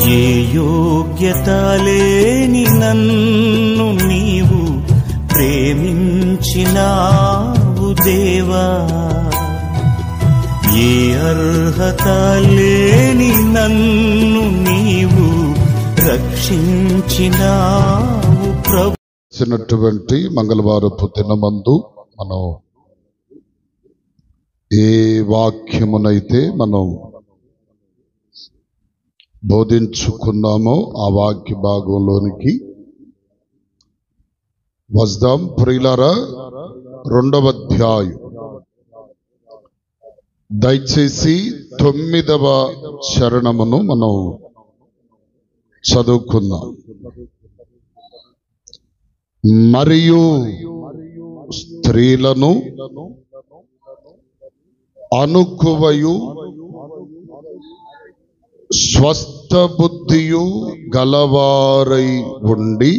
ఏ యోగ్యత లేని నన్ను నీవు ప్రేమించినావు దేవా, ఏ అర్హత లేని నన్ను నీవు రక్షించినావు ప్రభు. మంగళవారపు దినమందు మనం ఏ వాక్యమునైతే మనం బోధించుకున్నామో ఆ వాక్య భాగంలోనికి వద్దాం. ప్రియులారా, 2వ అధ్యాయం దయచేసి 9వ చరణమును మనం చదువుకుందాం. మరియు స్త్రీలను అనుకువయు స్వస్థ బుద్ధియు గలవారై ఉండి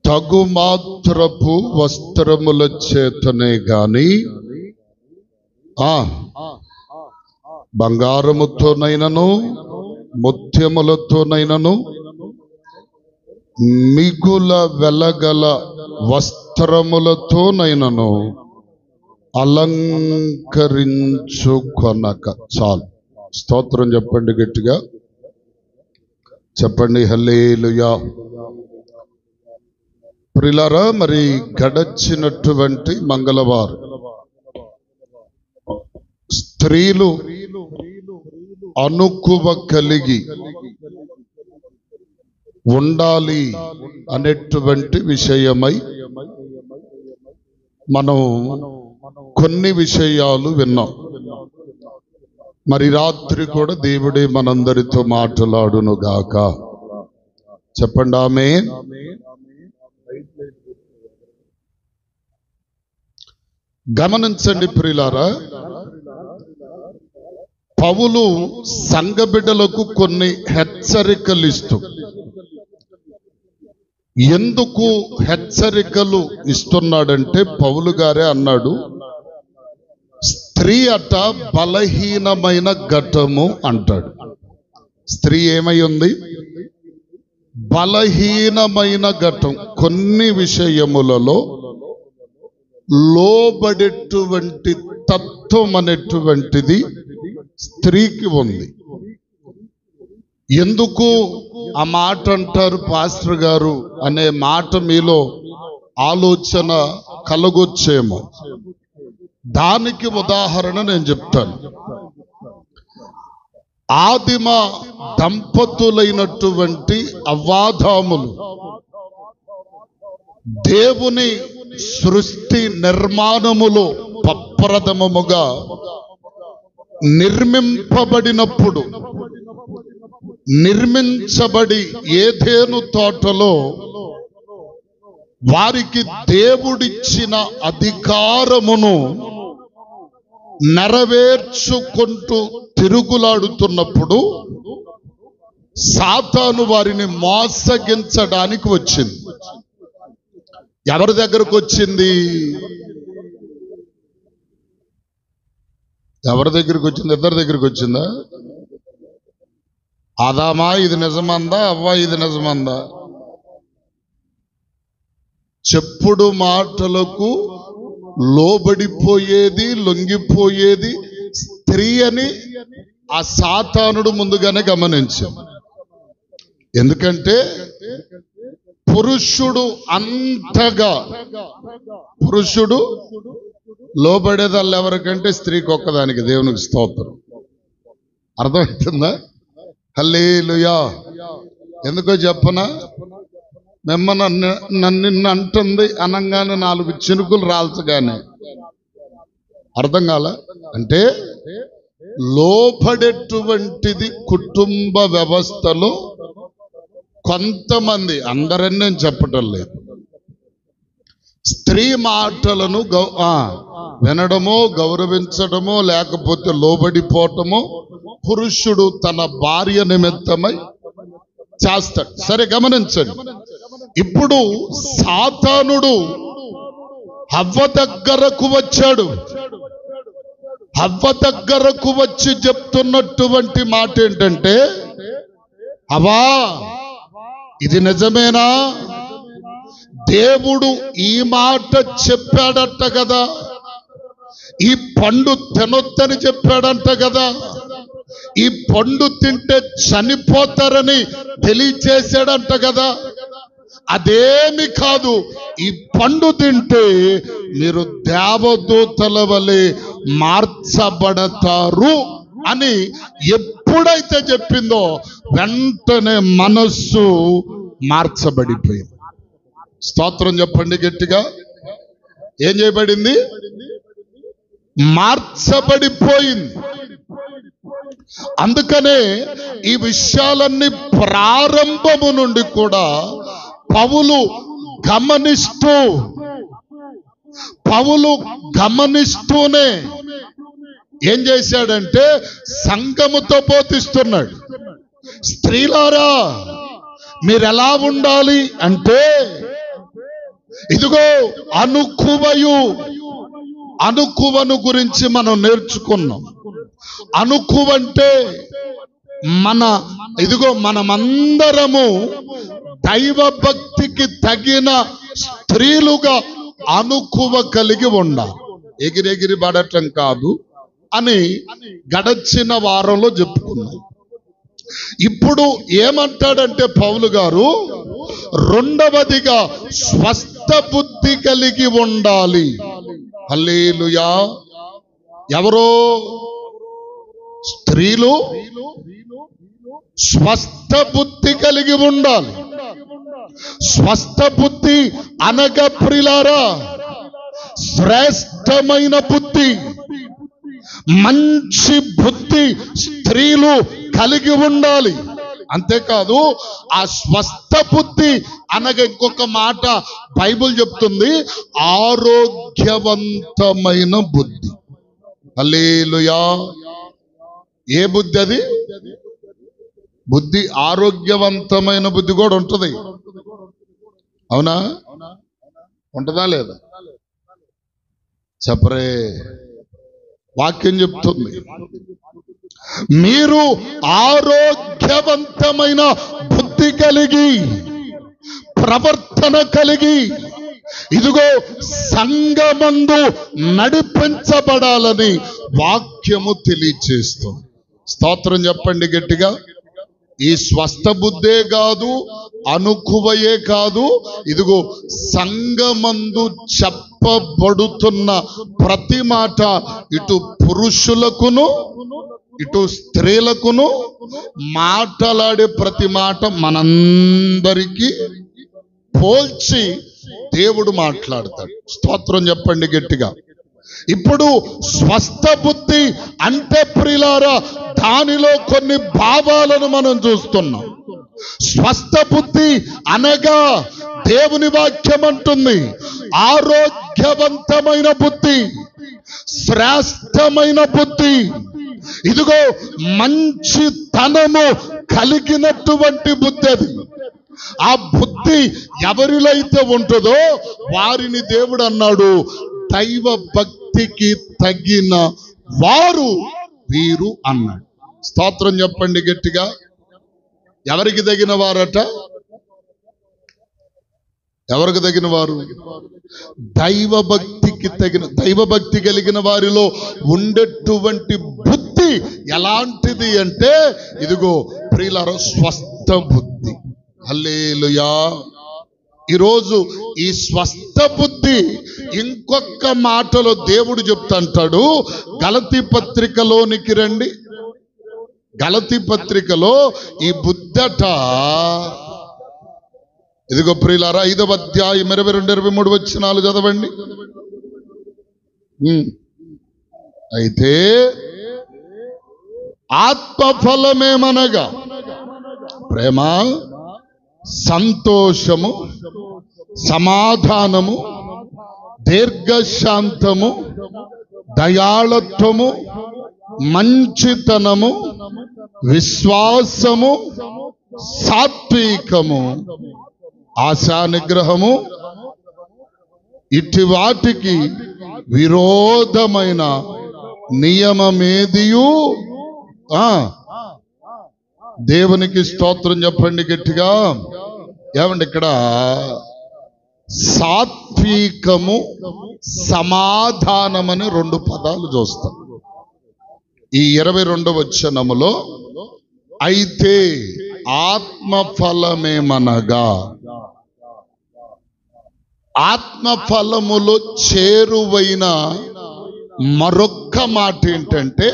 తగుమాత్రపు వస్త్రముల చేతనే గాని బంగారముతోనైనను ముత్యములతోనైనను మిగుల వెలగల వస్త్రములతోనైనను అలంకరించుకొనక. చాలు. స్తోత్రం చెప్పండి, గట్టిగా చెప్పండి. హల్లెలూయా. ప్రియులారా, మరి గడచినటువంటి మంగళవారం స్త్రీలు అనుకువ కలిగి ఉండాలి అనేటువంటి విషయమై మనం కొన్ని విషయాలు విన్నాం. మరి రాత్రి కూడా దేవుడే మనందరితో మాట్లాడును గాక. చెప్పండి ఆమేన్. గమనించండి ప్రియులారా, పౌలు సంఘ బిడ్డలకు కొన్ని హెచ్చరికలు ఇస్తూ, ఎందుకు హెచ్చరికలు ఇస్తున్నాడంటే పౌలు గారే అన్నాడు, స్త్రీ అట బలహీనమైన ఘటము అంటాడు. స్త్రీ ఏమై ఉంది? బలహీనమైన ఘటం. కొన్ని విషయములలో లోబడేటువంటి తత్వం అనేటువంటిది స్త్రీకి ఉంది. ఎందుకు ఆ మాట అంటారు పాస్టర్ గారు అనే మాట మీలో ఆలోచన కలగొచ్చేమో. దానికి ఉదాహరణ నేను చెప్తాను. ఆదిమ దంపతులైనటువంటి అవ్వాదాములు దేవుని సృష్టి నిర్మాణములో ప్రప్రథమముగా నిర్మించబడి ఏదెను తోటలో వారికి దేవుడిచ్చిన అధికారమును నెరవేర్చుకుంటూ తిరుగులాడుతున్నప్పుడు సాతాను వారిని మోసగించడానికి వచ్చింది. ఎవరి దగ్గరకు వచ్చింది? ఎవరి దగ్గరికి వచ్చింది? ఇద్దరి దగ్గరికి వచ్చిందా? ఆదామా ఇది నిజమందా? అవ్వ ఇది నిజమందా? చెప్పుడు మాటలకు లోబడిపోయేది, లొంగిపోయేది స్త్రీ అని ఆ సాతానుడు ముందుగానే గమనించాడు. ఎందుకంటే పురుషుడు లోబడేదాళ్ళు ఎవరికంటే స్త్రీకి ఒక్కదానికి. దేవునికి స్తోత్రం. అర్థమవుతుందా? హల్లెలూయా. ఎందుకో చెప్పనా? నిన్ను అంటుంది అనంగానే 4 చినుకులు రాల్చగానే అర్థం కాల. అంటే లోబడేటువంటిది కుటుంబ వ్యవస్థలో కొంతమంది, అందరని నేను చెప్పటం లేదు, స్త్రీ మాటలను వినడమో గౌరవించడమో లేకపోతే లోబడిపోవటమో పురుషుడు తన భార్య నిమిత్తమై చేస్తాడు. సరే గమనించండి. ఇప్పుడు సాతానుడు హవ్వ దగ్గరకు వచ్చాడు. హవ్వ దగ్గరకు వచ్చి చెప్తున్నటువంటి మాట ఏంటంటే, అవ్వా ఇది నిజమేనా? దేవుడు ఈ మాట చెప్పాడట కదా, ఈ పండు తినొద్దని చెప్పాడంట కదా, ఈ పండు తింటే చనిపోతారని తెలియచేశాడంట కదా. అదేమి కాదు, ఈ పండు తింటే మీరు దేవదూతల వలె మార్చబడతారు అని ఎప్పుడైతే చెప్పిందో వెంటనే మనస్సు మార్చబడిపోయింది. స్తోత్రం చెప్పండి గట్టిగా. ఏం చేయబడింది? మార్చబడిపోయింది. అందుకనే ఈ విషయాలన్నీ ప్రారంభము నుండి కూడా పౌలు గమనిస్తూనే ఏం చేశాడంటే సంఘముతో బోధిస్తున్నాడు. స్త్రీలారా మీరెలా ఉండాలి అంటే, ఇదిగో అనుకువను గురించి మనం నేర్చుకున్నాం. అనుకువంటే మనమందరము దైవ భక్తికి తగిన స్త్రీలుగా అనుకువ కలిగి ఉండాలి. ఎగిరెగిరి పడటం కాదు అని గడచిన వారంలో చెప్పుకున్నాం. ఇప్పుడు ఏమంటాడంటే పౌలు గారు, రెండవదిగా స్వస్థ బుద్ధి కలిగి ఉండాలి. హల్లెలూయా. ఎవరో స్త్రీలు స్వస్థ బుద్ధి కలిగి ఉండాలి. స్వస్థ బుద్ధి అనగా ప్రియులారా శ్రేష్టమైన బుద్ధి, మంచి బుద్ధి స్త్రీలు కలిగి ఉండాలి. అంతేకాదు ఆ స్వస్థ బుద్ధి అనగా ఇంకొక మాట బైబిల్ చెప్తుంది, ఆరోగ్యవంతమైన బుద్ధి. హల్లెలూయా. ఏ బుద్ధి అది? బుద్ధి ఆరోగ్యవంతమైన బుద్ధి కూడా ఉంటుంది. అవునా? ఉంటుందా లేదా? చెప్పరే. వాక్యం చెప్తుంది, మీరు ఆరోగ్యవంతమైన బుద్ధి కలిగి ప్రవర్తన కలిగి ఇదిగో సంఘమందు నడిపించబడాలని వాక్యము తెలియచేస్తుంది. స్తోత్రం చెప్పండి గట్టిగా. ఈ స్వస్థ బుద్ధే కాదు, అనుకువయే కాదు, ఇదిగో సంఘమందు చెప్పబడుతున్న ప్రతి మాట ఇటు పురుషులకును ఇటు స్త్రీలకును మాట్లాడే ప్రతి మాట మనందరికీ పోల్చి దేవుడు మాట్లాడతాడు. స్తోత్రం చెప్పండి గట్టిగా. ఇప్పుడు స్వస్థ బుద్ధి అంటే ప్రియులారా దానిలో కొన్ని భావాలను మనం చూస్తున్నాం. స్వస్థ బుద్ధి అనగా దేవుని వాక్యం అంటుంది ఆరోగ్యవంతమైన బుద్ధి, శ్రేష్టమైన బుద్ధి, ఇదిగో మంచితనము కలిగినటువంటి బుద్ధి. అది ఆ బుద్ధి ఎవరిలో అయితే ఉంటుందో వారిని దేవుడు అన్నాడు దైవ భక్తికి తగిన వారు వీరు అన్నాడు. స్తోత్రం చెప్పండి గట్టిగా. ఎవరికి తగిన వారట? ఎవరికి తగిన వారు? దైవ భక్తి కలిగిన వారిలో ఉండేటువంటి బుద్ధి ఎలాంటిది అంటే ఇదిగో ప్రియులారా స్వస్థ బుద్ధి. హల్లెలూయా. ఈరోజు ఈ స్వస్థ బుద్ధి ఇంకొక మాటలో దేవుడు చెప్తాంటాడు. గలతీ పత్రికలోనికి రండి. గలతీ పత్రికలో ఈ బుద్ధట ఇదిగో ప్రియులారా 5వ అధ్యాయం 22-23 వచనాలు చదవండి. అయితే ఆత్మఫలమేమనగా ప్రేమ, సంతోషము, సమాధానము, దీర్ఘశాంతము, దయాళత్వము, మంచితనము, విశ్వాసము, సాత్వికము, ఆశా నిగ్రహము, ఇట్టి వాటికి విరోధమైన నియమమేదియు దేవునికి స్తోత్రం చెప్పండి గట్టిగా. ఏమండి ఇక్కడ సాత్వికము సమాధానమని 2 పదాలు చూస్తాం ఈ 22వ వచనములో. అయితే ఆత్మఫలమేమనగా, ఆత్మఫలములో చేరువైన మరొక్క మాట ఏంటంటే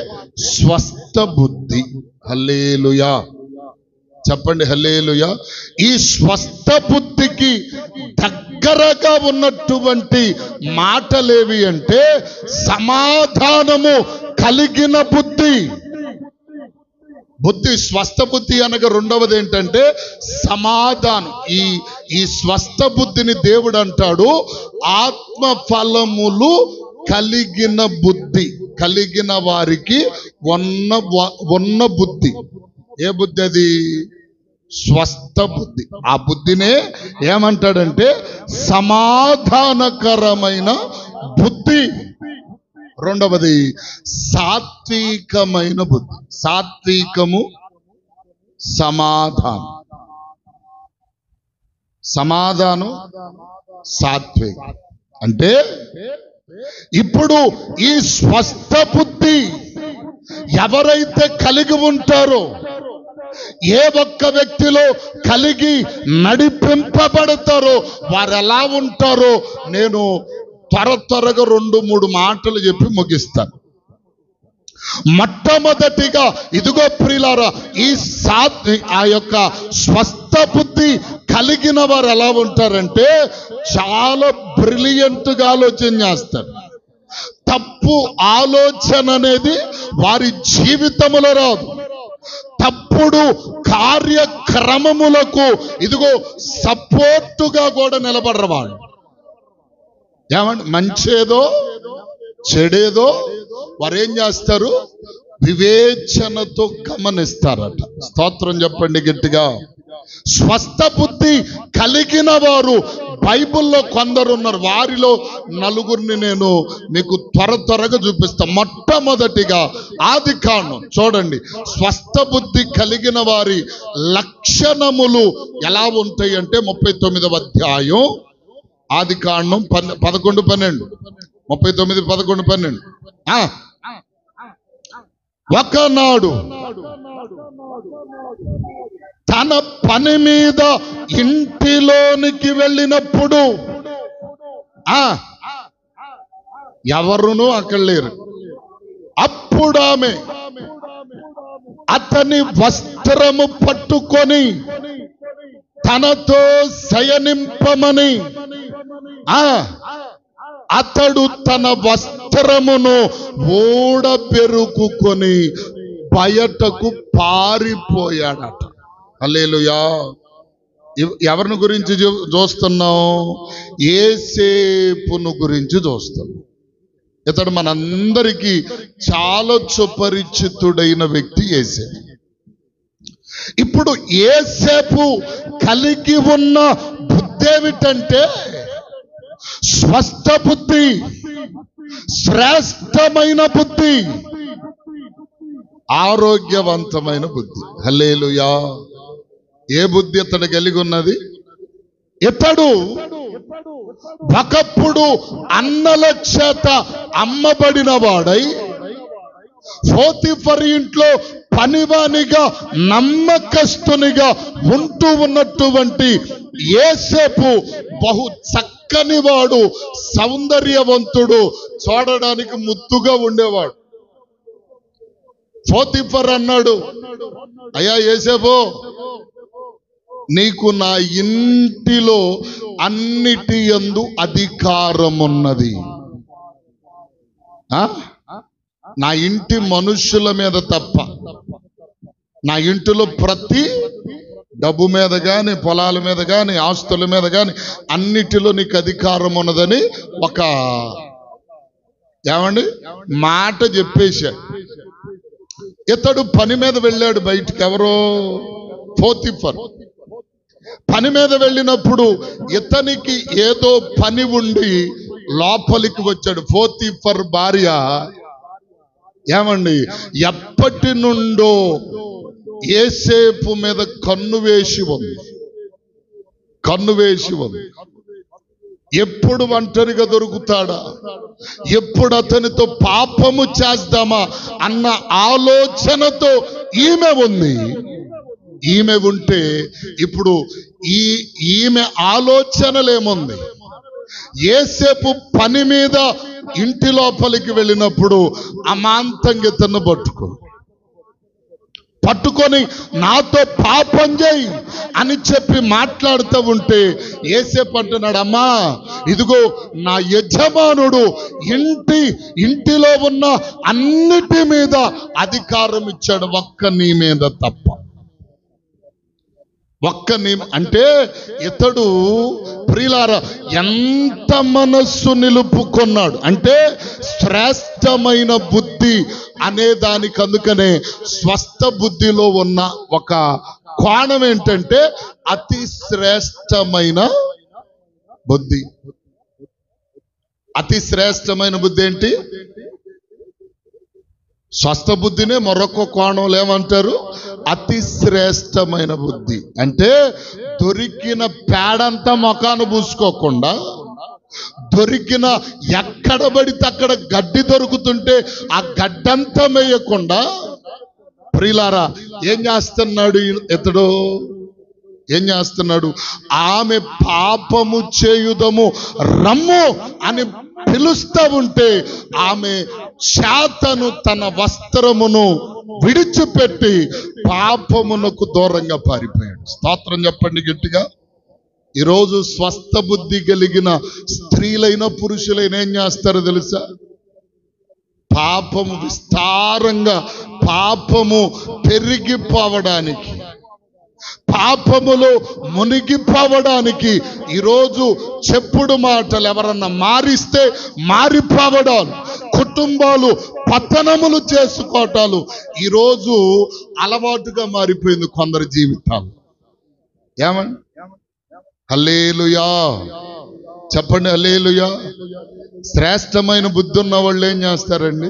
స్వస్థ బుద్ధి. హల్లెలూయా చెప్పండి, హల్లెలూయా. ఈ స్వస్థ బుద్ధికి దగ్గరగా ఉన్నటువంటి మాటలేవి అంటే సమాధానము కలిగిన బుద్ధి. బుద్ధి స్వస్థ బుద్ధి అనగా రెండవది ఏంటంటే సమాధానం. ఈ స్వస్థ బుద్ధిని దేవుడు అంటాడు ఆత్మ ఫలములు కలిగిన బుద్ధి. కలిగిన వారికి ఉన్న బుద్ధి. ఏ బుద్ధి అది? స్వస్థ బుద్ధి. ఆ బుద్ధినే ఏమంటాడంటే సమాధానకరమైన బుద్ధి. రెండవది సాత్వికమైన బుద్ధి. సాత్వికము సమాధానం. సమాధానం సాత్వికం అంటే ఇప్పుడు ఈ స్వస్థ బుద్ధి ఎవరైతే కలిగి ఉంటారో, ఏ ఒక్క వ్యక్తిలో కలిగి నడిపింపబడతారో వారు ఎలా ఉంటారో నేను త్వరగా 2-3 మాటలు చెప్పి ముగిస్తాను. మొట్టమొదటిగా ఇదిగో ప్రియులారా, ఆ యొక్క స్వస్థ బుద్ధి కలిగిన వారు ఎలా ఉంటారంటే చాలా బ్రిలియంట్ గా ఆలోచన చేస్తారు. తప్పు ఆలోచన అనేది వారి జీవితములో రాదు. తప్పుడు కార్యక్రమములకు ఇదిగో సపోర్టుగా కూడా నిలబడరు వాళ్ళు. ఏమంటే మంచేదో చెడేదో వారు ఏం చేస్తారు? వివేచనతో గమనిస్తారట. స్తోత్రం చెప్పండి గట్టిగా. స్వస్థ బుద్ధి కలిగిన వారు బైబిల్లో కొందరు ఉన్నారు. వారిలో 4 నేను మీకు త్వరగా చూపిస్తాను. మొట్టమొదటిగా ఆదికాండం చూడండి. స్వస్థ బుద్ధి కలిగిన వారి లక్షణములు ఎలా ఉంటాయి అంటే 39వ అధ్యాయం ఆదికాండం 11-12. 39-11-12. ఒకనాడు తన పని మీద ఇంటిలోనికి వెళ్ళినప్పుడు ఎవరునూ అక్కడ లేరు. అప్పుడు ఆమె అతని వస్త్రము పట్టుకొని తనతో శయనింపమని అతడు తన వస్త్రమును ఊడబెరుకుకొని బయటకు పారిపోయాడట. హల్లెలూయా. ఎవరిని గురించి చూస్తున్నాం? యేసేపును గురించి చూస్తున్నాం. ఇతడు మనందరికీ చాలా సుపరిచితుడైన వ్యక్తి యేసేపు. ఇప్పుడు యేసేపు కలిగి ఉన్న బుద్ధి ఏమిటంటే స్వస్థ బుద్ధి, శ్రేష్టమైన బుద్ధి, ఆరోగ్యవంతమైన బుద్ధి. హల్లెలూయా. ఏ బుద్ధి ఇతడు కలిగి ఉన్నది? ఇతడు ఒకప్పుడు అన్నల చేత అమ్మబడిన వాడై పోతీఫరు ఇంట్లో పనివానిగా నమ్మకస్తునిగా ఉంటూ ఉన్నటువంటి యేసేపు బహు చక్కని వాడు, సౌందర్యవంతుడు, చూడడానికి ముద్దుగా ఉండేవాడు. పోతీఫర్ అన్నాడు, అయ్యా యేసేపు, నీకు నా ఇంటిలో అన్నిటి యందు అధికారం ఉన్నది. నా ఇంటి మనుష్యుల మీద తప్ప, నా ఇంటిలో ప్రతి డబ్బు మీద గాని, పొలాల మీద గాని, ఆస్తుల మీద గాని అన్నిటిలో నీకు అధికారం ఉన్నదని ఒక మాట చెప్పేశా. ఇతడు పని మీద వెళ్ళాడు బయటికి. ఎవరో? పోతీఫర్. పని మీద వెళ్ళినప్పుడు ఇతనికి ఏదో పని ఉండి లోపలికి వచ్చాడు. పోతీఫర్ భార్య ఏమండి, ఎప్పటి నుండో యేసేపు మీద కన్ను వేసి ఉంది. ఎప్పుడు ఒంటరిగా దొరుకుతాడా, ఎప్పుడు అతనితో పాపము చేద్దామా అన్న ఆలోచనతో ఈమె ఉంది. ఈమె ఉంటే ఇప్పుడు ఈమె ఆలోచనలేముంది. యేసేపు పని మీద ఇంటి లోపలికి వెళ్ళినప్పుడు అమాంతంగా ఇతన్ని పట్టుకొని నాతో పాపం చేయి అని చెప్పి మాట్లాడుతూ ఉంటే యేసేపు అంటున్నాడు, అమ్మా ఇదిగో నా యజమానుడు ఇంటిలో ఉన్న అన్నిటి మీద అధికారం ఇచ్చాడు, ఒక్క నీ మీద తప్ప. అంటే ఇతడు ప్రియులారా ఎంత మనస్సు నిలుపుకున్నాడు అంటే శ్రేష్టమైన బుద్ధి అనే దానికి. అందుకనే స్వస్థ బుద్ధిలో ఉన్న ఒక కోణం ఏంటంటే అతి శ్రేష్టమైన బుద్ధి. అతి శ్రేష్టమైన బుద్ధి ఏంటి? స్వస్థ బుద్ధినే మరొక కోణంలో ఏమంటారు? అతి శ్రేష్టమైన బుద్ధి. అంటే దొరికిన పేడంతా మొఖాన్ని పూసుకోకుండా, దొరికిన ఎక్కడ పడితే అక్కడ గడ్డి దొరుకుతుంటే ఆ గడ్డంతా మేయకుండా, ప్రియులారా ఏం చేస్తున్నాడు ఇతడు? ఆమె పాపము చేయుదము రమ్ము అని పిలుస్తా ఉంటే ఆమె చేతను తన వస్త్రమును విడిచిపెట్టి పాపమునకు దూరంగా పారిపోయాడు. స్తోత్రం చెప్పండి గట్టిగా. ఈరోజు స్వస్థ బుద్ధి కలిగిన స్త్రీలైన పురుషులైన ఏం చేస్తారో తెలుసా? పాపము విస్తారంగా, పాపము పెరిగిపోవడానికి, పాపములో మునిగిపోవడానికి ఈరోజు చెప్పుడు మాటలు ఎవరన్నా మారిస్తే మారిపోవడాలు, కుటుంబాలు పతనములు చేసుకోవటాలు ఈరోజు అలవాటుగా మారిపోయింది కొందరి జీవితాలు. ఏమండి? హల్లెలూయా చెప్పండి, హల్లెలూయా. శ్రేష్టమైన బుద్ధి ఉన్న వాళ్ళు ఏం చేస్తారండి?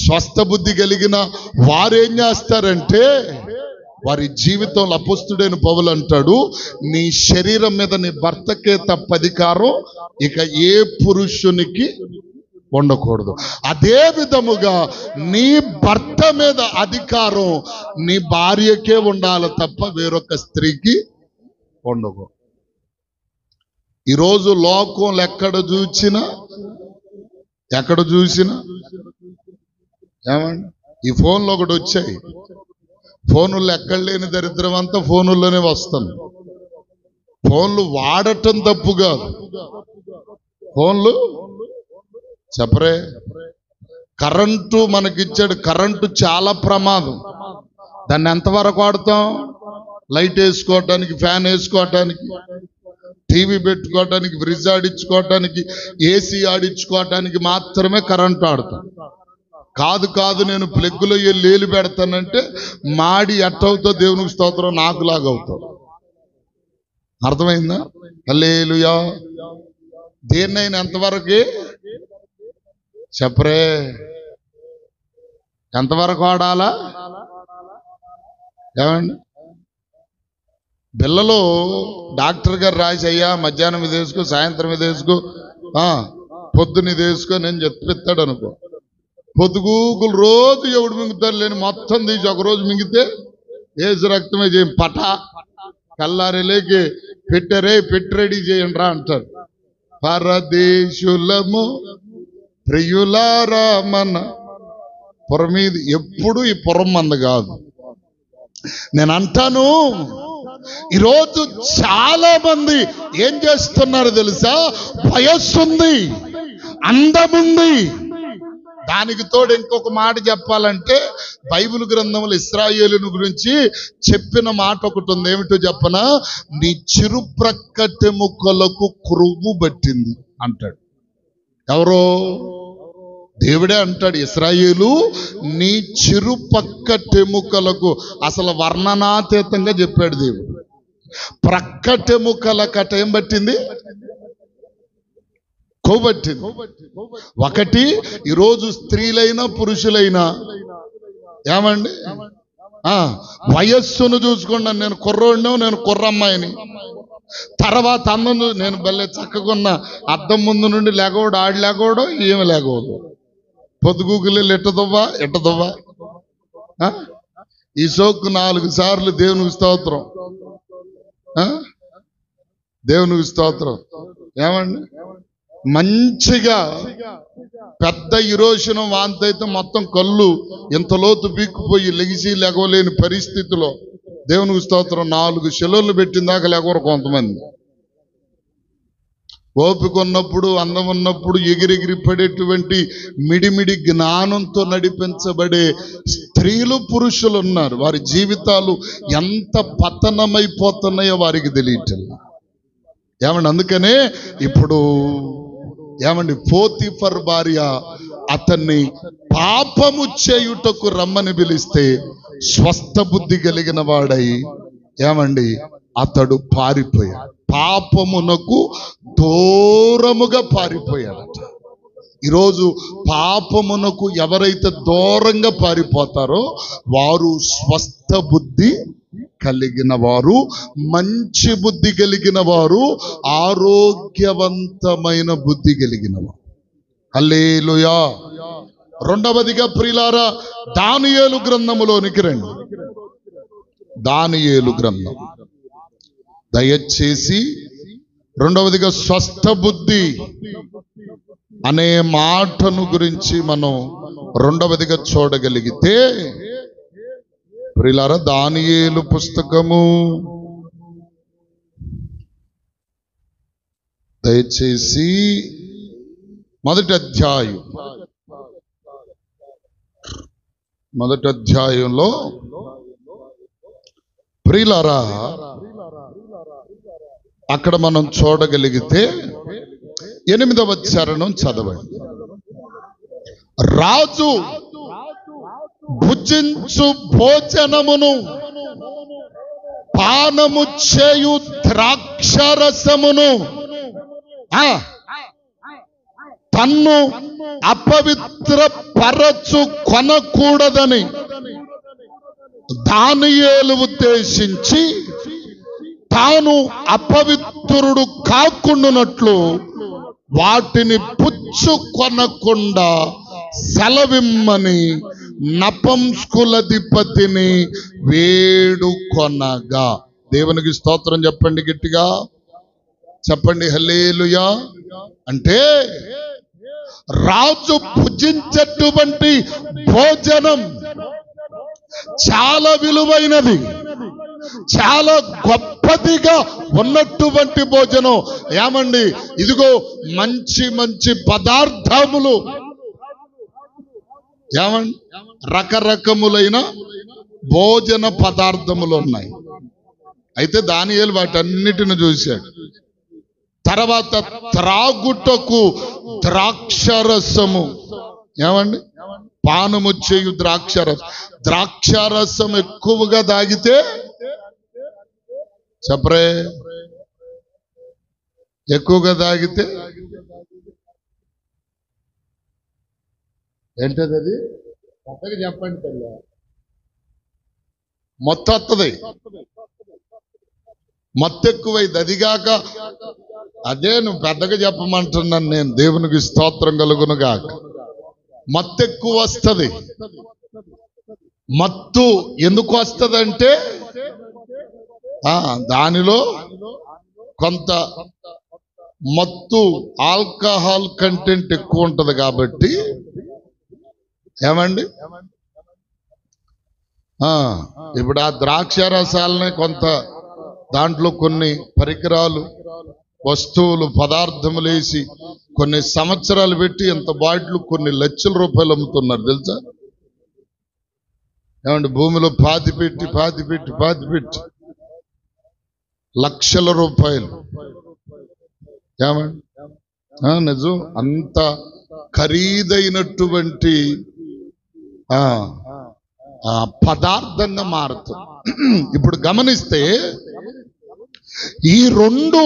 స్వస్థ బుద్ధి కలిగిన వారు ఏం చేస్తారంటే వారి జీవితంలో అపొస్తలుడైన పౌలు అంటాడు, నీ శరీరం మీద నీ భర్తకే తప్ప అధికారం ఇక ఏ పురుషునికి ఉండకూడదు. అదే విధముగా నీ భర్త మీద అధికారం నీ భార్యకే ఉండాలి తప్ప వేరొక స్త్రీకి ఉండకూడదు. ఈరోజు లోకంలో ఎక్కడ చూసినా ఏమండి, ఈ ఫోన్లో ఒకటి వచ్చాయి. ఫోనుల్లో ఎక్కడ లేని దరిద్రం అంతా ఫోనుల్లోనే వస్తుంది. ఫోన్లు వాడటం తప్పు కాదు, ఫోన్లు చెప్పరే. కరెంటు మనకిచ్చాడు, కరెంటు చాలా ప్రమాదం. దాన్ని ఎంతవరకు వాడతాం? లైట్ వేసుకోవటానికి, ఫ్యాన్ వేసుకోవటానికి, టీవీ పెట్టుకోవటానికి, ఫ్రిడ్జ్ ఆడించుకోవటానికి, ఏసీ ఆడించుకోవటానికి మాత్రమే కరెంటు ఆడతాం. కాదు నేను ప్లగ్గులో లేలు పెడతానంటే మాడి ఎట్టవుతావు దేవునికి స్తోత్రం, నాకులాగా అవుతావు. అర్థమైందా? హల్లెలూయా. దేన్నైనా ఎంతవరకే చెప్పరే, ఎంతవరకు వాడాలా? ఏమండి, పిల్లలు డాక్టర్ గారు రాసి, అయ్యా మధ్యాహ్నం ఇది వేసుకో, సాయంత్రం ఇది వేసుకో, పొద్దున్న ఇది వేసుకో నేను చెప్పిస్తాడు అనుకో. పొద్దుగూకులు రోజు ఎవడు మింగుతారు లేని మొత్తం తీసి ఒకరోజు మింగితే ఏసు రక్తమే చేయం, పటా కల్లారేలేకి పెట్టి రెడీ చేయండి రా అంటారు. పరదేశులము ప్రియులారా మన పొర మీద ఎప్పుడు ఈ పొరం మంద కాదు. నేను అంటాను, ఈరోజు చాలా మంది ఏం చేస్తున్నారు తెలుసా? వయస్సుంది, అందముంది, దానికి తోడు ఇంకొక మాట చెప్పాలంటే బైబిల్ గ్రంథంలో ఇశ్రాయేలుని గురించి చెప్పిన మాట ఒకటి ఉంది. ఏమిటో చెప్పనా? నీ చిరుప్రక్కటెముకలకు కురువు పట్టింది అంటాడు. ఎవరో? దేవుడే అంటాడు. ఇశ్రాయేలు నీ చిరుపక్కటెముకలకు, అసలు వర్ణనాతీతంగా చెప్పాడు దేవుడు. ప్రక్కటెముకలకట ఏం పట్టింది? కొవ్వొట్టింది. ఒకటి, ఈరోజు స్త్రీలైనా పురుషులైనా ఏమండి వయస్సును చూసుకున్నాను. నేను కుర్రోడినో, నేను కుర్రమ్మాయిని. తర్వాత అందం నేను బల్లె చక్కకున్న అద్దం ముందు నుండి లేకూడదు, ఆడి లేకూడదు, ఏమి లేకూడదు. పొద్దుగూకులు ఎట్టదువ్వా ఈ సోక్కు 4 సార్లు దేవునికి స్తోత్రం, దేవునికి స్తోత్రం. ఏమండి మంచిగా పెద్ద ఇరోషనం వాంతి అయితే మొత్తం కళ్ళు ఇంత లోతు పీక్కుపోయి లెగిసి లేకలేని పరిస్థితిలో దేవునికి స్తోత్రం 4 శిలలు పెట్టిన దాకా లేకూరు కొంతమంది. ఓపిక ఉన్నప్పుడు, అందం ఉన్నప్పుడు ఎగిరెగిరి పడేటువంటి మిడిమిడి జ్ఞానంతో నడిపించబడే స్త్రీలు పురుషులు ఉన్నారు. వారి జీవితాలు ఎంత పతనమైపోతున్నాయో వారికి తెలియటం. ఏమండి అందుకనే ఇప్పుడు ఏమండి పోతిఫర్ భార్య అతన్ని పాపము చేయుటకు రమ్మని పిలిస్తే స్వస్థ బుద్ధి కలిగిన వాడై ఏమండి అతడు పారిపోయాడు. పాపమునకు దూరముగా పారిపోయాడట. ఈరోజు పాపమునకు ఎవరైతే దూరంగా పారిపోతారో వారు స్వస్థ బుద్ధి కలిగిన వారు, మంచి బుద్ధి కలిగిన వారు, ఆరోగ్యవంతమైన బుద్ధి కలిగిన వారు. హల్లెలూయా. రెండవదిగా ప్రియులారా, దానియేలు గ్రంథములోనికి రండి. దానియేలు గ్రంథం దయచేసి రెండవదిగా స్వస్థ బుద్ధి అనే మాటను గురించి మనం రెండవదిగా చూడగలిగితే ప్రియులారా, దానియేలు పుస్తకము దయచేసి మొదటి అధ్యాయంలో ప్రియులారా అక్కడ మనం చూడగలిగితే 8వ చరణం చదవండి. రాజు భుజించు భోజనమును పానము చేయు ద్రాక్షరసమును తన్ను అపవిత్ర పరచు కొనకూడదని దానియేలు ఉద్దేశించి తాను అపవిత్రుడు కాకుండానట్లు వాటిని పుచ్చుకొనకుండా సెలవిమ్మని నపుంసకులధిపతిని వేడుకొనగా. దేవునికి స్తోత్రం చెప్పండి, గట్టిగా చెప్పండి హల్లెలూయా. అంటే రాజు భుజించేటువంటి భోజనం చాలా విలువైనది, చాలా గొప్పదిగా ఉన్నటువంటి భోజనం. ఏమండి ఇదిగో మంచి మంచి పదార్థములు, ఏమండి రకరకములైన భోజన పదార్థములు ఉన్నాయి. అయితే దానియేలు వాటన్నిటిని చూశాడు. తర్వాత త్రాగుటకు ద్రాక్షరసము, ఏమండి పానము చేయు ద్రాక్షరసం. ద్రాక్షరసం ఎక్కువగా తాగితే చెప్పరే, ఎక్కువగా తాగితే ఏంటది? అది కొత్తగా చెప్పండి తల్లి. మత్తు వస్తుంది, మత్తు ఎక్కువైంది. అదిగాక అదే నువ్వు పెద్దగా చెప్పమంటున్నాను నేను. దేవునికి స్తోత్రం కలుగునుగాక. మత్తు ఎక్కువ వస్తుంది. మత్తు ఎందుకు వస్తుందంటే దానిలో కొంత మత్తు ఆల్కహాల్ కంటెంట్ ఎక్కువ ఉంటది కాబట్టి. ఏమండి ఇప్పుడు ఆ ద్రాక్ష రసాలని కొంత దాంట్లో కొన్ని పరికరాలు, వస్తువులు, పదార్థములు వేసి కొన్ని సంవత్సరాలు పెట్టి ఎంత బాటిల్ కొన్ని లక్షల రూపాయలు అమ్ముతున్నారు తెలుసా? ఏమండి భూమిలో పాతి పెట్టి లక్షల రూపాయలు. ఏమండి నిజం, అంత ఖరీదైనటువంటి పదార్థంగా మారుతుంది. ఇప్పుడు గమనిస్తే ఈ రెండు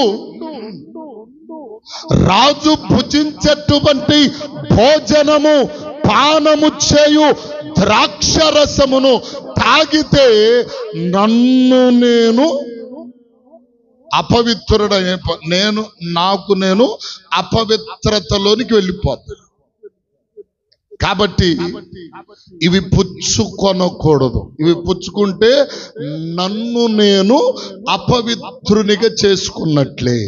రాజు భుజించేటువంటి భోజనము పానము చేయు ద్రాక్షరసమును తాగితే నన్ను నేను అపవిత్రుడనే నేను అపవిత్రతలోనికి వెళ్ళిపోతాను. కాబట్టి ఇవి పుచ్చుకొనకూడదు. ఇవి పుచ్చుకుంటే నన్ను నేను అపవిత్రునిగా చేసుకున్నట్లే.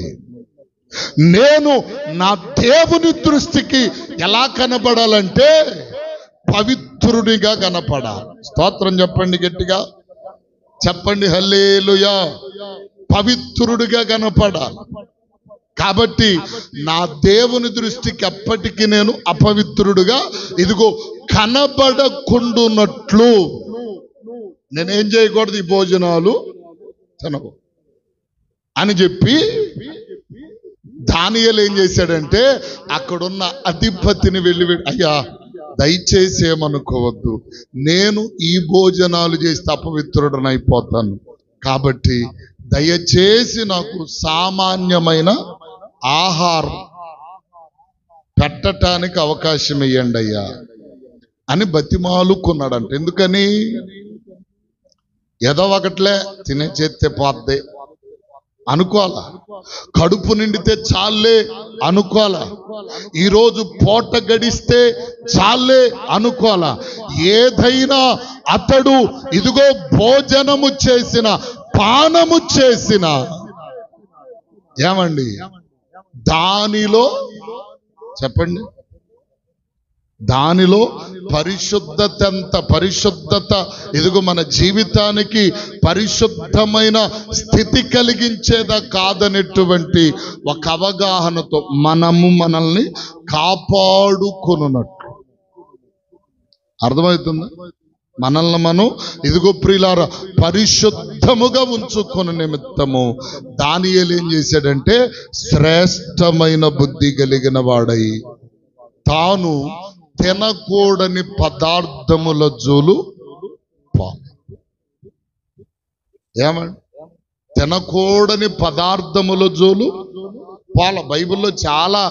నేను నా దేవుని దృష్టికి ఎలా కనపడాలంటే పవిత్రునిగా కనపడాలి. స్తోత్రం చెప్పండి, గట్టిగా చెప్పండి హల్లెలూయా. పవిత్రుడిగా కనపడాలి. కాబట్టి నా దేవుని దృష్టికి ఎప్పటికీ నేను అపవిత్రుడుగా ఇదిగో కనబడకుండునట్లు నేనేం చేయకూడదు, ఈ భోజనాలు తినకు అని చెప్పి దానియేలు ఏం చేశాడంటే అక్కడున్న అధిపతిని వెళ్ళి, అయ్యా దయచేసి ఏమనుకోవద్దు, నేను ఈ భోజనాలు చేస్తే అపవిత్రుడని అయిపోతాను, కాబట్టి దయచేసి నాకు సామాన్యమైన ఆహారం పెట్టటానికి అవకాశం ఇవ్వండి అయ్యా అని బతిమాలుకున్నాడంట. ఎందుకని? ఏదో ఒకట్లే తినే చేస్తే పోద్దే అనుకోవాలా, కడుపు నిండితే చాలే అనుకోవాలా, ఈరోజు పూట గడిస్తే చాలే అనుకోవాలా. ఏదైనా అతడు ఇదిగో భోజనము చేసిన పానము చేసిన ఏమండి దానిలో చెప్పండి, దానిలో పరిశుద్ధత ఎంత పరిశుద్ధత ఇదిగో మన జీవితానికి పరిశుద్ధమైన స్థితి కలిగించేదా కాదనేటువంటి ఒక అవగాహనతో మనల్ని కాపాడుకొనున్నట్లు. అర్థమవుతుందా? మనల్ని మనం ఇదిగో ప్రియులారా పరిశుద్ధముగా ఉంచుకునే నిమిత్తము దానియేలు ఏం చేశాడంటే శ్రేష్టమైన బుద్ధి కలిగిన వాడై తాను తినకూడని పదార్థముల జోలు ఏమండి, తినకూడని పదార్థముల జోలు పోల. బైబిల్లో చాలా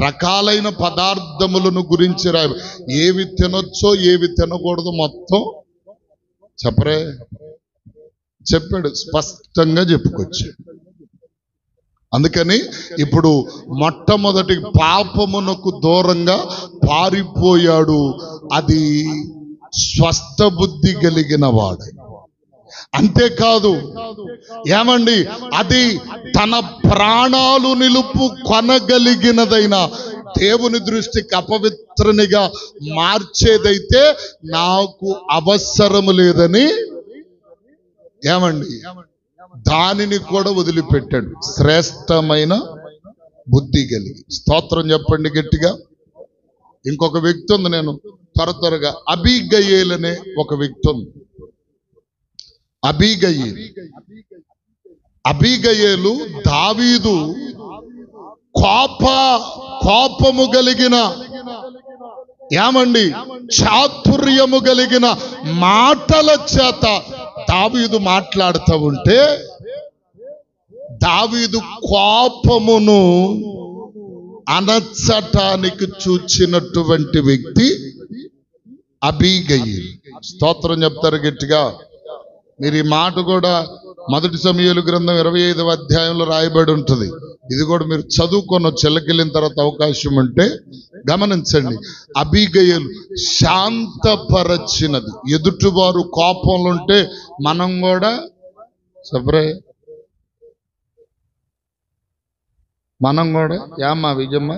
రకాలైన పదార్థములను గురించి రాయి, ఏవి తినొచ్చో ఏవి తినకూడదు మొత్తం చెప్పాడు, స్పష్టంగా చెప్పుకొచ్చాడు. అందుకని ఇప్పుడు మొట్టమొదటి పాపమునకు దూరంగా పారిపోయాడు. అది స్వస్థ బుద్ధి కలిగిన వాడు. అంతేకాదు ఏమండి, అది తన ప్రాణాలు నిలుపు కొనగలిగినదైన దేవుని దృష్టికి అపవిత్రునిగా మార్చేదైతే నాకు అవసరము లేదని ఏమండి దానిని కూడా వదిలిపెట్టాడు. శ్రేష్టమైన బుద్ధి కలిగి. స్తోత్రం చెప్పండి గట్టిగా. ఇంకొక వ్యక్తి ఉంది, నేను త్వరగా అబీగయేలు అనే ఒక వ్యక్తి ఉంది. అబీగయేలు దావీదు కోపము కలిగిన ఏమండి చాతుర్యము కలిగిన మాటల చేత దావీదు మాట్లాడుతూ ఉంటే దావీదు కోపమును అనర్చటానికి చూచినటువంటి వ్యక్తి అబీగయేలు. స్తోత్రం చెప్తారు గట్టిగా. మీరు ఈ మాట కూడా మొదటి సమూయేలు గ్రంథం 25వ అధ్యాయంలో రాయబడి ఉంటుంది. ఇది కూడా మీరు చదువుకొని చెల్లకెళ్ళిన తర్వాత అవకాశం ఉంటే గమనించండి. అబీగయేలు శాంతపరచినది. ఎదుటివారు కోపంలో ఉంటే మనం కూడా ఏమ్మా విజయమ్మ,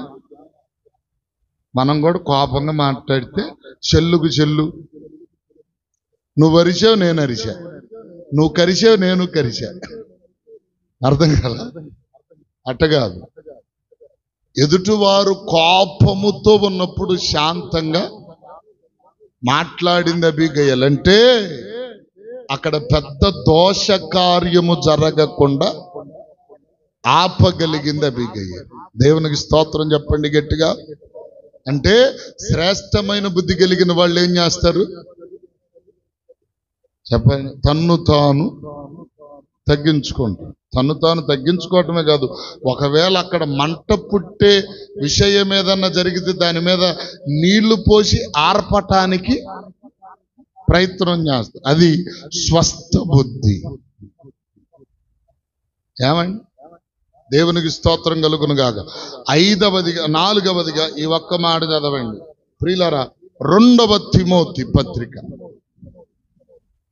మనం కూడా కోపంగా మాట్లాడితే చెల్లుకు చెల్లు, నువ్వు అరిచావు నేను అరిచా, నువ్వు కరిచావు నేను కరిచా, అర్థం కదా? అట్టగాదు. ఎదుటివారు కోపముతో ఉన్నప్పుడు శాంతంగా మాట్లాడింది అబీగయేలు అంటే అక్కడ పెద్ద దోష కార్యము జరగకుండా ఆపగలిగింది అబీగయేలు. దేవునికి స్తోత్రం చెప్పండి గట్టిగా. అంటే శ్రేష్టమైన బుద్ధి కలిగిన వాళ్ళు ఏం చేస్తారు చెప్పండి? తన్ను తాను తగ్గించుకుంటారు. తను తాను తగ్గించుకోవటమే కాదు, ఒకవేళ అక్కడ మంట పుట్టే విషయం ఏదన్నా జరిగితే దాని మీద నీళ్లు పోసి ఆర్పటానికి ప్రయత్నం చేస్తారు. అది స్వస్థ బుద్ధి. ఏమండి? దేవునికి స్తోత్రం కలుగును గాక. నాలుగవదిగా ఈ ఒక్క మాట చదవండి ప్రియులారా. 2వ తిమోతి పత్రిక,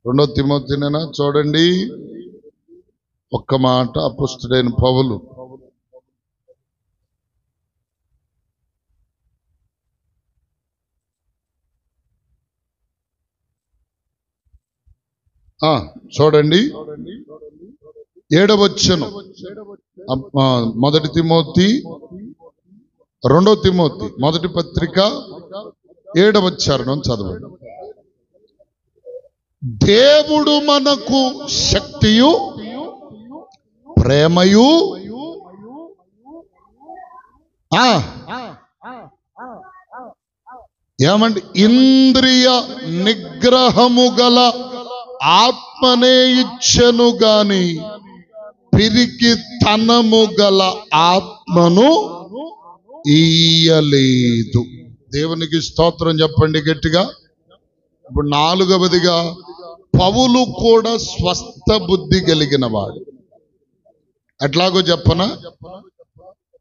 2వ తిమోతినేనా చూడండి. ఒక్క మాట అపొస్తలుడైన పౌలు చూడండి 7వ వచనం. 1 తిమోతి 2వ తిమోతి మొదటి పత్రిక 7వ చరణం చదవండి. దేవుడు మనకు శక్తియు ప్రేమయు ఏమండి ఇంద్రియ నిగ్రహము గల ఆత్మనే ఇచ్చెను గాని పిరికి తనము గల ఆత్మను ఇయ్యలేదు. దేవునికి స్తోత్రం చెప్పండి గట్టిగా. ఇప్పుడు 4వదిగా పౌలు కూడా స్వస్థ బుద్ధి కలిగిన వాడు. ఎట్లాగో చెప్పనా,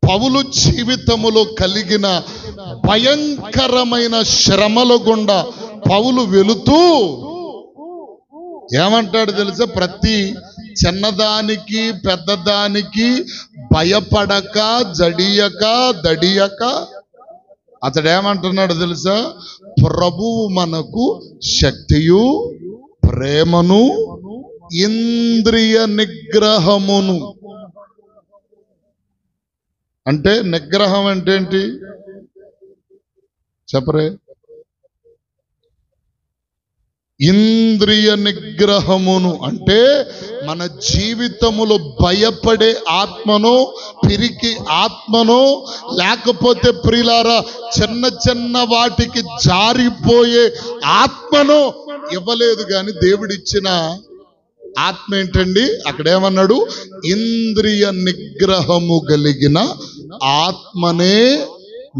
పౌలు జీవితములో కలిగిన భయంకరమైన శ్రమల గుండా పౌలు వెళుతూ ఏమంటాడు తెలుసా? ప్రతి చిన్నదానికి పెద్దదానికి భయపడక జడియక దడియక అతడు ఏమంటున్నాడు తెలుసా? ప్రభువు మనకు శక్తియు ప్రేమను ఇంద్రియ నిగ్రహమును. అంటే నిగ్రహం అంటే ఏంటి చెప్పరే? ఇంద్రియ నిగ్రహమును అంటే మన జీవితములో భయపడే ఆత్మను, పిరికి ఆత్మను, లేకపోతే ప్రియులారా చిన్న చిన్న వాటికి జారిపోయే ఆత్మను ఇవ్వలేదు. కానీ దేవుడిచ్చిన ఆత్మ ఏంటండి? అక్కడేమన్నాడు? ఇంద్రియ నిగ్రహము కలిగిన ఆత్మనే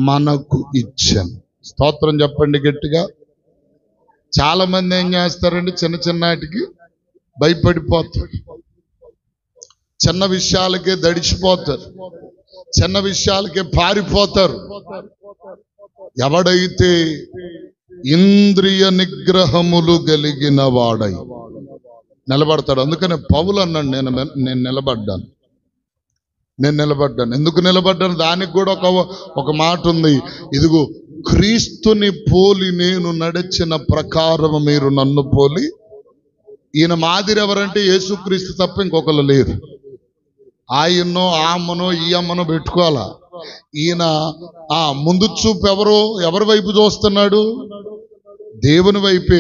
మనకు ఇచ్చాను. స్తోత్రం చెప్పండి గట్టిగా. చాలా మంది ఏం చేస్తారండి? చిన్న చిన్నటికి భయపడిపోతారు, చిన్న విషయాలకే దడిచిపోతారు, చిన్న విషయాలకే పారిపోతారు. ఎవడైతే ఇంద్రియ నిగ్రహములు కలిగిన వాడై నిలబడతాడు. అందుకనే పౌలు అన్నాడు, నేను నిలబడ్డాను. ఎందుకు నిలబడ్డాను? దానికి కూడా ఒక మాట ఉంది. ఇదిగో క్రీస్తుని పోలి నేను నడిచిన ప్రకారం మీరు నన్ను పోలి. ఈయన మాదిరి ఎవరంటే యేసుక్రీస్తు తప్ప ఇంకొకరు లేరు. ఆయన్నో ఆమ్మనో ఈ అమ్మనో పెట్టుకోవాలా. ఈయన ముందు చూపు ఎవరి వైపు చూస్తున్నాడు? దేవుని వైపే.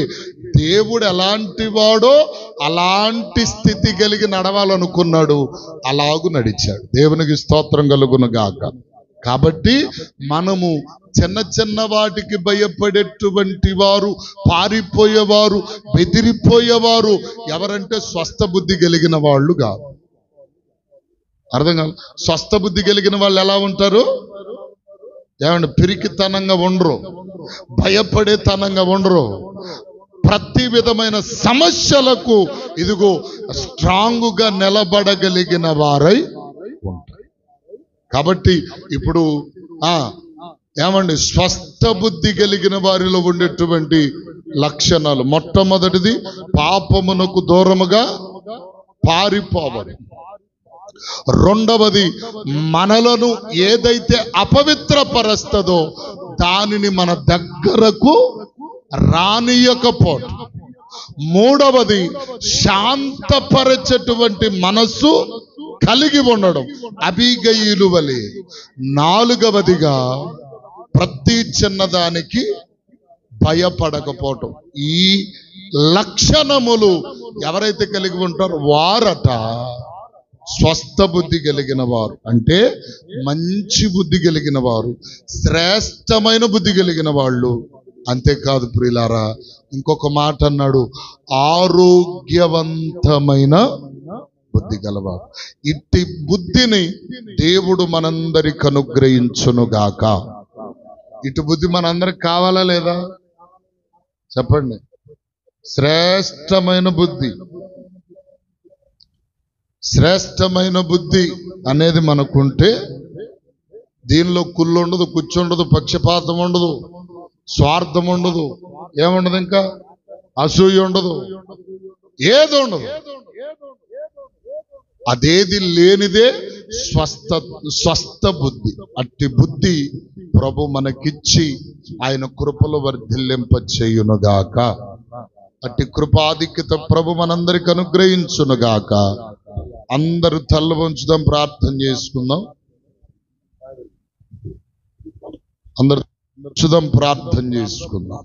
దేవుడు ఎలాంటి వాడో అలాంటి స్థితి కలిగి నడవాలనుకున్నాడు, అలాగూ నడిచాడు. దేవునికి స్తోత్రం కలుగును గాక. కాబట్టి మనము చిన్న చిన్న వాటికి భయపడేటువంటి వారు, పారిపోయేవారు, బెదిరిపోయేవారు ఎవరంటే స్వస్థ బుద్ధి కలిగిన వాళ్ళు కాదు. అర్థం కాదు. స్వస్థ బుద్ధి కలిగిన వాళ్ళు ఎలా ఉంటారు? ఏమంటే పిరికితనంగా ఉండరు, భయపడేతనంగా ఉండరు. ప్రతి విధమైన సమస్యలకు ఇదిగో స్ట్రాంగ్గా నిలబడగలిగిన వారై ఉంటారు. కాబట్టి ఇప్పుడు ఏమండి స్వస్థ బుద్ధి కలిగిన వారిలో ఉండేటువంటి లక్షణాలు, మొట్టమొదటిది పాపమునకు దూరముగా పారిపోవాలి. రెండవది మనలను ఏదైతే అపవిత్రపరుస్తుందో దానిని మన దగ్గరకు రానియకపోవటం. మూడవది శాంతపరచేటువంటి మనస్సు కలిగి ఉండడం, అబీగయీలు వలె. నాలుగవదిగా ప్రతి చిన్నదానికి భయపడకపోవటం. ఈ లక్షణములు ఎవరైతే కలిగి ఉంటారో వారట స్వస్థ బుద్ధి కలిగిన వారు. అంటే మంచి బుద్ధి కలిగిన వారు, శ్రేష్టమైన బుద్ధి కలిగిన వాళ్ళు. అంతేకాదు ప్రియులారా, ఇంకొక మాట అన్నాడు, ఆరోగ్యవంతమైన బుద్ధి గలవాడు. ఇట్టి బుద్ధిని దేవుడు మనందరికి అనుగ్రహించునుగాక. ఇటు బుద్ధి మనందరికి కావాలా లేదా చెప్పండి. శ్రేష్టమైన బుద్ధి, శ్రేష్టమైన బుద్ధి అనేది మనకుంటే దీనిలో కుళ్ళు ఉండదు, కూర్చుండదు, పక్షపాతం ఉండదు, స్వార్థం ఉండదు, ఏముండదు, ఇంకా అసూయ ఉండదు, ఏది ఉండదు. అదేది లేనిదే స్వస్థ బుద్ధి. అట్టి బుద్ధి ప్రభు మనకిచ్చి ఆయన కృపలు వర్ధిల్లింప చేయునుగాక. అట్టి కృపాధిక్యత ప్రభు మనందరికి అనుగ్రహించునుగాక. అందరూ తల్ల వంచుదాం, ప్రార్థన చేసుకుందాం. అందరూ ప్రార్థన చేసుకుందాం.